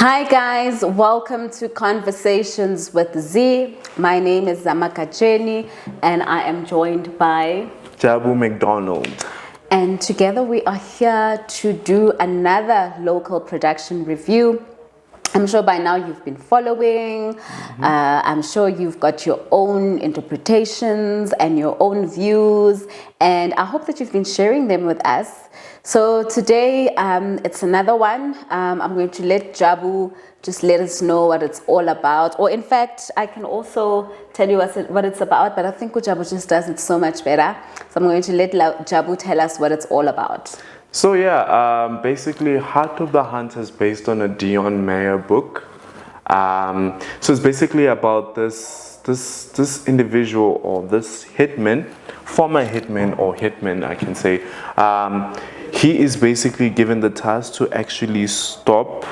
Hi guys, welcome to Conversations with Z. My name is Zamaka Jenny and I am joined by Jabu McDonald. And together we are here to do another local production review. I'm sure by now you've been following. I'm sure you've got your own interpretations and your own views, and I hope that you've been sharing them with us. So today it's another one. I'm going to let Jabu just let us know what it's all about, or in fact I can also tell you what it's about, but I think Jabu just does it so much better. So I'm going to let Jabu tell us what it's all about. So yeah, basically Heart of the Hunter is based on a Dion Mayer book. So it's basically about this individual, or this hitman, former hitman or hitman I can say. He is basically given the task to actually stop,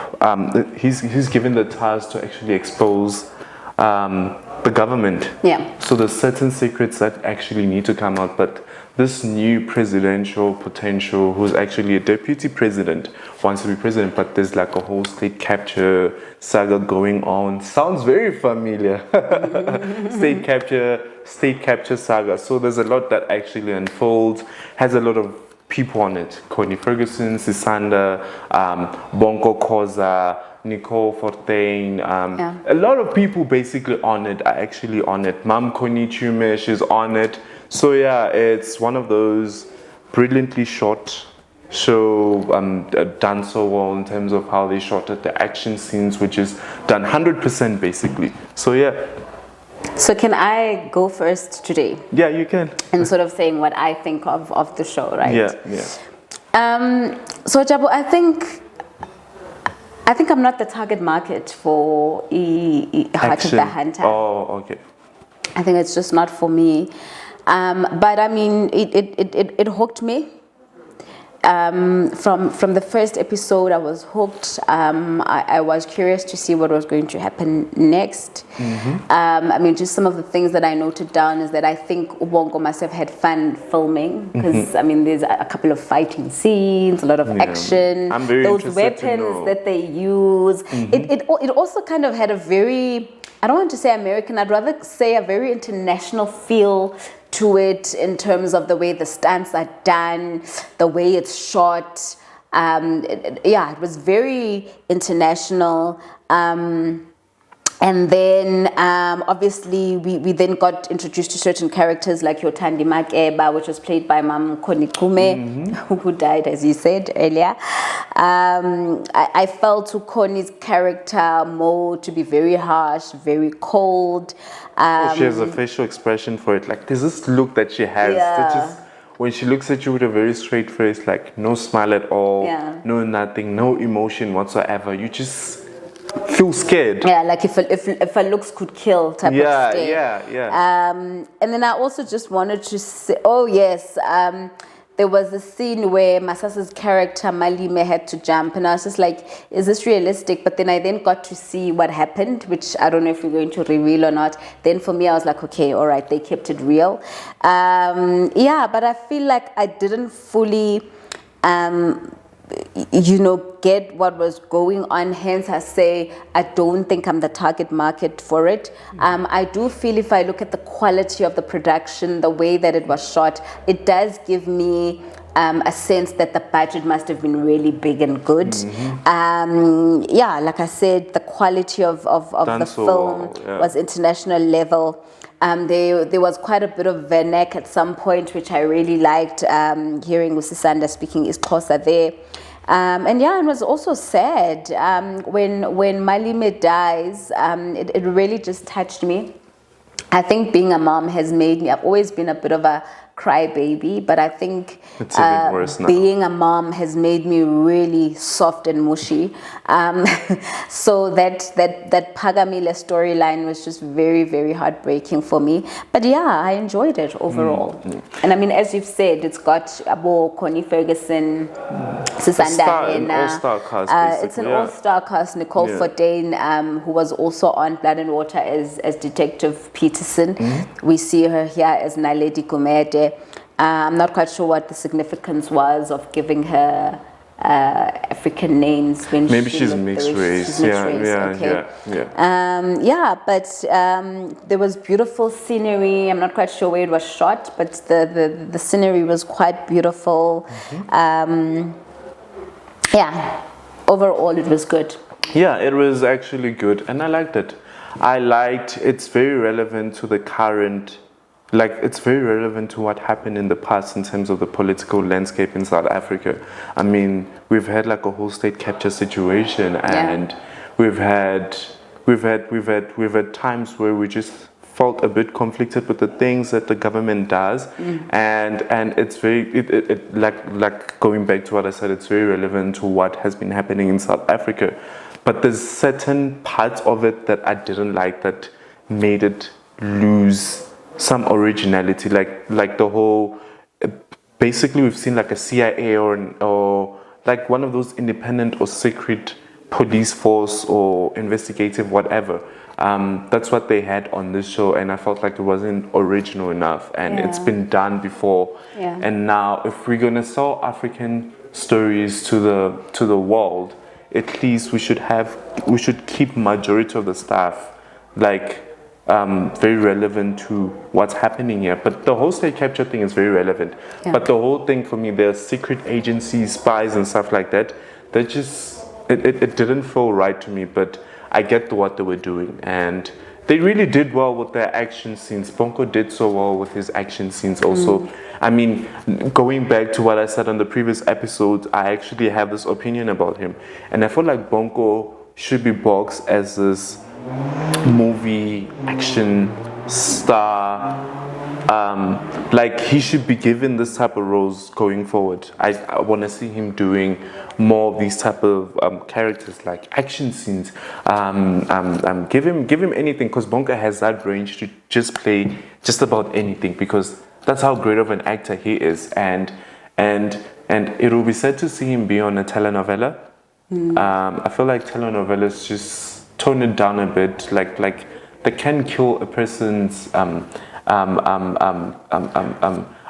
he's given the task to actually expose the government. Yeah. So there's certain secrets that actually need to come out, but this new presidential potential, who's actually a deputy president, wants to be president, but there's like a whole state capture saga going on. Sounds very familiar. State capture saga. So there's a lot that actually unfolds, has a lot of people on it. Connie Ferguson, Sisanda, Bonko Koza, Nicole Fortain, a lot of people basically on it are actually on it. Mam Konichume, she's on it. So yeah, it's one of those brilliantly shot show, done so well in terms of how they shot it, the action scenes, which is done 100% basically. So yeah. So can I go first today? Yeah, you can. And sort of saying what I think of the show, right? Yeah. So Jabu, I think I'm not the target market for Heart of the Hunter. Oh, okay. I think it's just not for me. But I mean, it hooked me. From the first episode, I was hooked. I was curious to see what was going to happen next. I mean, just some of the things that I noted down is that I think Ubongo must have had fun filming, because I mean, there's a couple of fighting scenes, a lot of action, I'm very those interested weapons that they use. It also kind of had a very, I don't want to say American, I'd rather say a very international feel to it, in terms of the way the stunts are done, the way it's shot. It was very international. And then obviously we then got introduced to certain characters like Yotandi Makeba, which was played by Mam Konikume, who died, as you said earlier. I felt to Connie's character Mo to be very harsh, very cold. She has a facial expression for it. Like, there's this look that she has. That just, when she looks at you with a very straight face, like no smile at all, no nothing, no emotion whatsoever. You just feel scared. Yeah, like if her looks could kill type of thing. Yeah. And then I also just wanted to say, there was a scene where Masasa's character Malime had to jump, and I was just like, is this realistic? But then I got to see what happened, which I don't know if we're going to reveal or not. Then for me, I was like, okay, all right, they kept it real. But I feel like I didn't fully get what was going on. Hence I say I don't think I'm the target market for it. I do feel, if I look at the quality of the production, the way that it was shot, it does give me a sense that the budget must have been really big and good. Like I said, the quality of the film was international level. There was quite a bit of Vernac at some point, which I really liked, hearing Usisanda speaking isiXhosa there. It was also sad when Malime dies. It really just touched me. I think being a mom has made me, I've always been a bit of a crybaby, but I think it's even worse now. Being a mom has made me really soft and mushy. So that Pagamile storyline was just very, very heartbreaking for me. But yeah, I enjoyed it overall. And I mean, as you've said, it's got Abo, Connie Ferguson, Sisanda, an all-star cast. It's an all-star cast. Nicole Fortain, who was also on Blood and Water as Detective Peterson. We see her here as Naledi Gumede. I'm not quite sure what the significance was of giving her African names when Maybe she she's looked mixed the way race. she's mixed race. Okay. There was beautiful scenery. I'm not quite sure where it was shot, but the scenery was quite beautiful. Overall it was good. Yeah, it was actually good, and I liked it. It's very relevant to the current, it's very relevant to what happened in the past in terms of the political landscape in South Africa. I mean, we've had like a whole state capture situation, and we've had times where we just felt a bit conflicted with the things that the government does, and it's very like going back to what I said, it's very relevant to what has been happening in South Africa. But there's certain parts of it that I didn't like that made it lose some originality, like the whole. Basically, we've seen like a CIA or like one of those independent or secret police force or investigative whatever. That's what they had on this show, and I felt like it wasn't original enough, and it's been done before. And now, if we're gonna sell African stories to the world, at least we should keep majority of the stuff very relevant to what's happening here. But the whole state capture thing is very relevant. But the whole thing for me, the secret agencies, spies and stuff like that, that just it didn't feel right to me. But I get what they were doing, and they really did well with their action scenes. Bonko did so well with his action scenes also. I mean, going back to what I said on the previous episode, I actually have this opinion about him. And I feel like Bonko should be boxed as this movie action star. He should be given this type of roles going forward. I want to see him doing more of these type of characters, like action scenes. Give him anything, because Bonka has that range to just play just about anything, because that's how great of an actor he is. And it will be sad to see him be on a telenovela. I feel like telenovelas just tone it down a bit, like they can kill a person's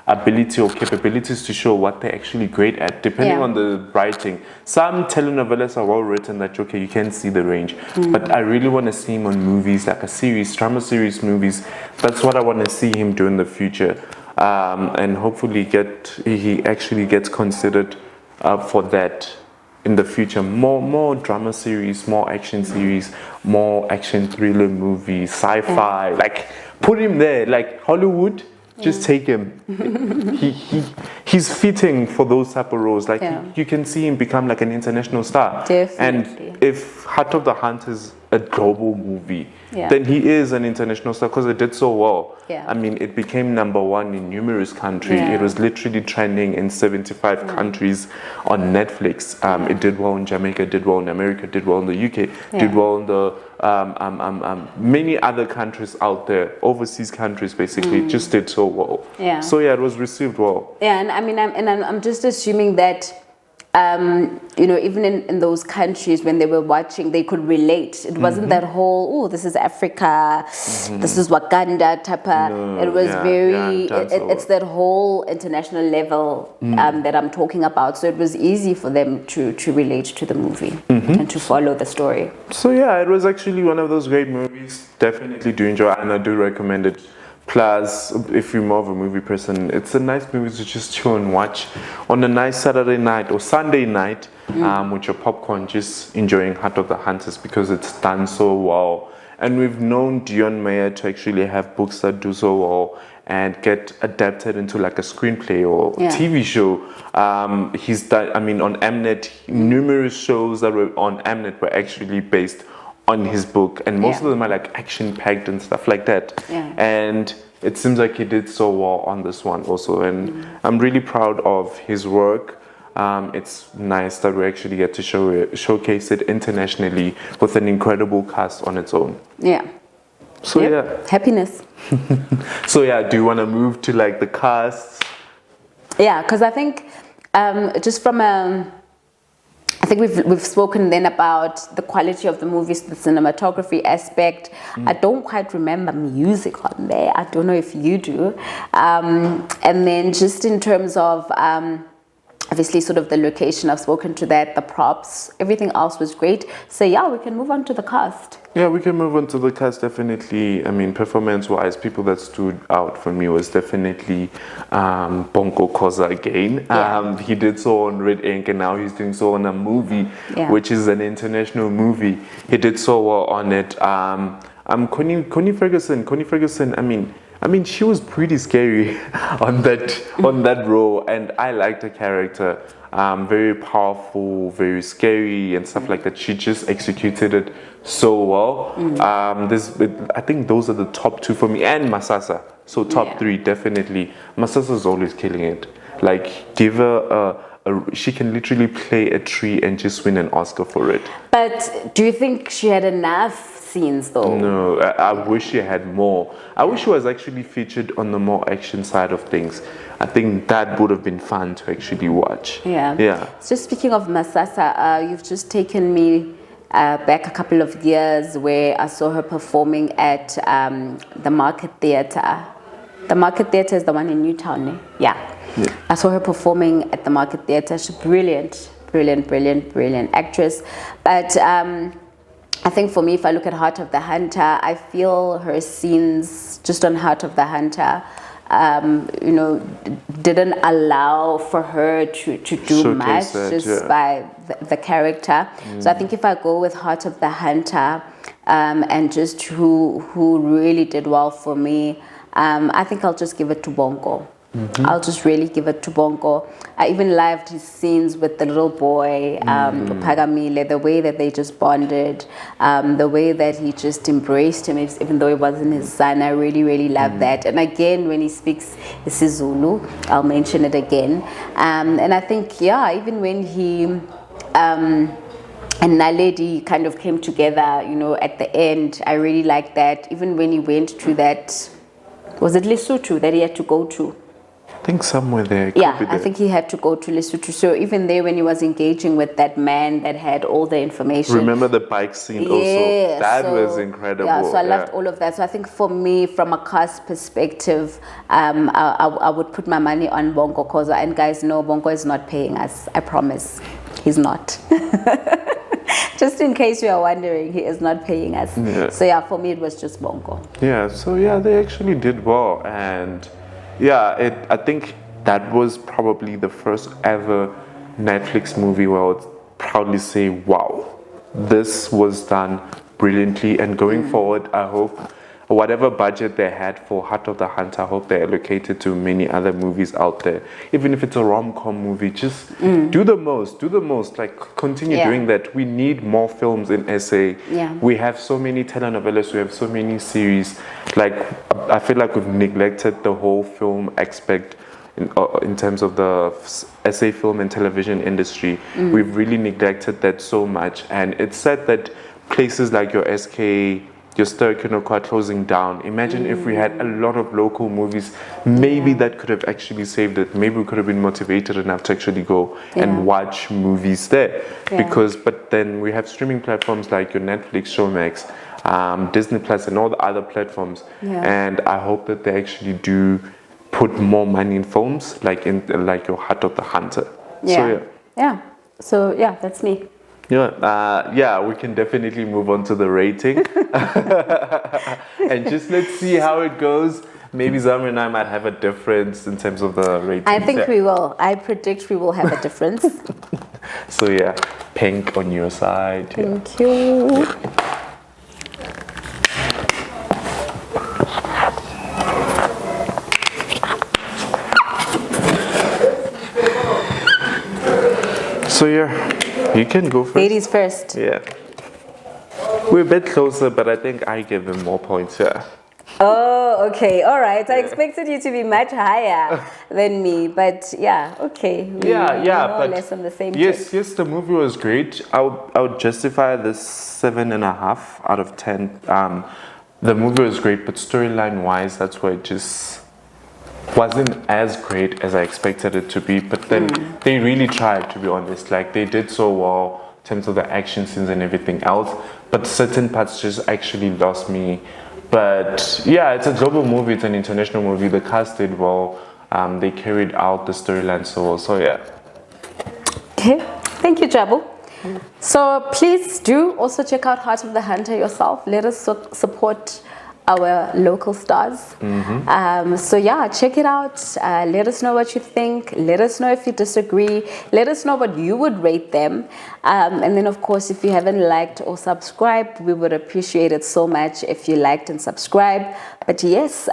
ability or capabilities to show what they're actually great at, depending on the writing. Some telenovelas are well written that, okay, you can see the range. But I really want to see him on movies, like a series, drama series movies. That's what I want to see him do in the future. And hopefully he actually gets considered for that in the future. More drama series, more action series, more action thriller movies, sci-fi. Put him there, like Hollywood. Just take him. He's fitting for those type of roles. You can see him become like an international star. Definitely. And if Heart of the Hunt is a global movie, then he is an international star, because it did so well. I mean, it became #1 in numerous countries. It was literally trending in 75 countries on Netflix. It did well in Jamaica, did well in America, did well in the UK, did well in the many other countries out there, overseas countries basically. It just did so well. So it was received well. And I mean, I'm just assuming that even in those countries, when they were watching, they could relate. It wasn't that whole, this is Africa, this is Wakanda type of. No, it was it's that whole international level that I'm talking about. So it was easy for them to relate to the movie and to follow the story. So it was actually one of those great movies. Definitely do enjoy it, and I do recommend it. Plus, if you're more of a movie person, it's a nice movie to just chill and watch on a nice Saturday night or Sunday night with your popcorn, just enjoying Heart of the Hunters, because it's done so well. And we've known Dion Meyer to actually have books that do so well and get adapted into like a screenplay or TV show. He's done, on Mnet, numerous shows that were on Mnet were actually based on his book, and most of them are like action-packed and stuff like that. And it seems like he did so well on this one also, and I'm really proud of his work. It's nice that we actually get to showcase it internationally with an incredible cast on its own. So happiness. So do you want to move to like the cast? Because I think just from I think we've spoken then about the quality of the movies, the cinematography aspect. I don't quite remember music on there. I don't know if you do. And then just in terms of obviously, sort of the location, I've spoken to that, the props, everything else was great. So yeah, we can move on to the cast. Yeah, we can move on to the cast, definitely. I mean, performance-wise, people that stood out for me was definitely Bonko Koza again. Yeah. He did so on Red Ink, and now he's doing so on a movie, Yeah. which is an international movie. He did so well on it. Connie Ferguson, I mean, she was pretty scary on that role, and I liked her character. Very powerful, very scary, and stuff like that. She just executed it so well. I think those are the top two for me, and Masasa. So top three, definitely. Masasa's always killing it. Like, give her she can literally play a tree and just win an Oscar for it. But do you think she had enough scenes though? No, I wish she had more. I wish she was actually featured on the more action side of things. I think that would have been fun to actually watch. Yeah. So speaking of Masasa, you've just taken me back a couple of years where I saw her performing at the Market Theatre. The Market Theatre is the one in Newtown, eh? Yeah. I saw her performing at the Market Theatre. She's brilliant actress. But I think for me, if I look at Heart of the Hunter, I feel her scenes just on Heart of the Hunter, didn't allow for her to do much by the character. So I think if I go with Heart of the Hunter and just who really did well for me, I think I'll just give it to Bonko. I'll just really give it to Bonko. I even loved his scenes with the little boy, Pagamile, the way that they just bonded, the way that he just embraced him, even though it wasn't his son. I really loved that. And again, when he speaks isiZulu, I'll mention it again. And I think, even when he and Naledi kind of came together, at the end, I really liked that. Even when he went to that, was it Lesotho that he had to go to? I think somewhere there. I think he had to go to Lesotho. So even there, when he was engaging with that man that had all the information. Remember the bike scene also? That was incredible. Yeah, so I loved all of that. So I think for me, from a cast perspective, I would put my money on Bonko Koza. And guys, no, Bonko is not paying us. I promise. He's not. Just in case you are wondering, he is not paying us. Yeah. So for me, it was just Bonko. Yeah, so they actually did well. And I think that was probably the first ever Netflix movie where I would proudly say, wow, this was done brilliantly. And going forward, I hope whatever budget they had for Heart of the Hunter, I hope they allocated to many other movies out there. Even if it's a rom-com movie, just do the most, like continue doing that. We need more films in SA. We have so many telenovelas, we have so many series. Like, I feel like we've neglected the whole film aspect in terms of the SA film and television industry. We've really neglected that so much. And it's sad that places like your SK, your Ster-Kinokwa are closing down. Imagine if we had a lot of local movies, maybe that could have actually saved it. Maybe we could have been motivated enough to actually go and watch movies there. But then we have streaming platforms like your Netflix, Showmax, Disney Plus, and all the other platforms. And I hope that they actually do put more money in films, like your Heart of the Hunter. So that's me. We can definitely move on to the rating. And just let's see how it goes. Maybe Zamri and I might have a difference in terms of the rating. I think we will. I predict we will have a difference. So pink on your side. Thank you. So you can go first. Ladies first. Yeah. We're a bit closer, but I think I give them more points, Oh, okay. All right. I expected you to be much higher than me, but okay. We more or less on the same yes, the movie was great. I would justify this 7.5 out of 10. The movie was great, but storyline-wise, that's where it just wasn't as great as I expected it to be. But then they really tried, to be honest. Like, they did so well in terms of the action scenes and everything else, but certain parts just actually lost me. But it's a global movie, it's an international movie. The cast did well, they carried out the storyline so well. So Okay, thank you, Jabu. So please do also check out Heart of the Hunter yourself. Let us support our local stars. So yeah, check it out. Let us know what you think. Let us know if you disagree. Let us know what you would rate them. And then of course, if you haven't liked or subscribed, we would appreciate it so much if you liked and subscribed. But yes,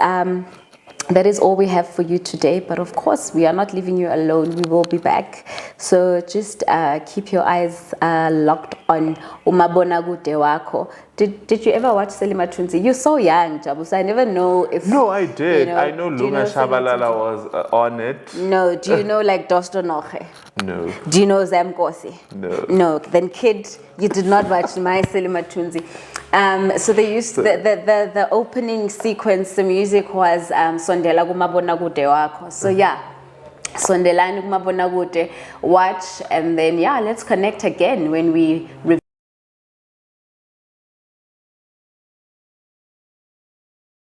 that is all we have for you today. But of course, we are not leaving you alone. We will be back. So just keep your eyes locked on umabonakude wako. Did you ever watch Selima Tunzi? You're so young, Jabu, so I never know if... No, I did. You know, I know Lunga Shabalala was on it. No, do you know like Dosto Noche? No. Do you know Zamkosi? No. No, then kid, you did not watch my Selima Tunzi. So they used the opening sequence, the music was Sondela kumabonakude wako. So yeah, Sondelani kumabonakude, watch, and then yeah, let's connect again when we